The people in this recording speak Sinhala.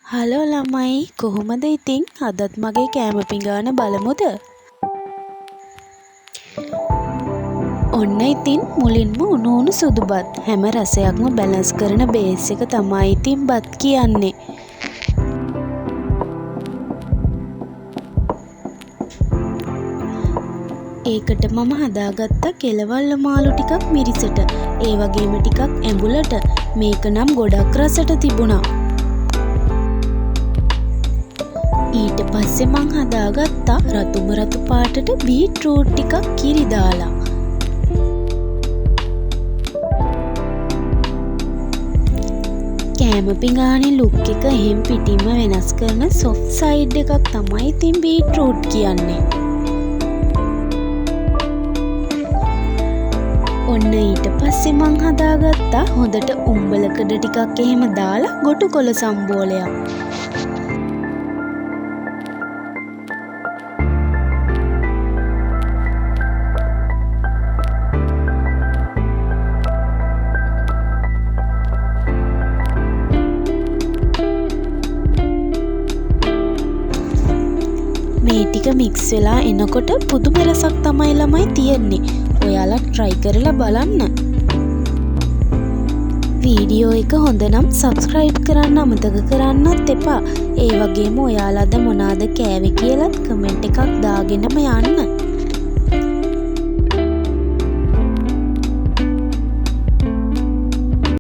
හලෝ ළමයි කොහොමද ඉතින් අදත් මගේ කෑම පිඟාන බලමුද? ඔන්න ඉතින් මුලින්ම උණු සුදුබත් හැම රසයක්ම බැලන්ස් කරන බේස් එක තමයි ඉතින් බත් කියන්නේ. ඒකට මම හදාගත්ත කෙලවල්ල මාළු ටිකක් මිරිසට, ඒ වගේම ටිකක් ඇඹුලට. මේක නම් ගොඩක් රසට තිබුණා. ඊට පස්සේ මං හදාගත්තා රතුම රතු පාටට බීට්රූට් ටිකක් කිරි දාලා. කෑම පිඟානේ ලුක් එක එහෙම් පිටින්ම වෙනස් කරන සොෆ්ට් සයිඩ් එකක් තමයි ඉතින් බීට්රූට් කියන්නේ. ඔන්න ඊට පස්සේ මං හදාගත්තා හොඳට උම්බලකඩ ටිකක් එහෙම දාලා ගොටු කොළ සම්බෝලයක්. මේ ටික මික්ස් වෙලා එනකොට පුදුම රසක් තමයි ළමයි තියෙන්නේ. ඔයාලා try කරලා බලන්න. වීඩියෝ එක හොඳ නම් subscribe කරන්න අමතක කරන්නත් එපා. ඒ වගේම ඔයාලා අද මොනවාද කෑවේ කියලාත් කමෙන්ට් එකක් දාගෙනම යන්න.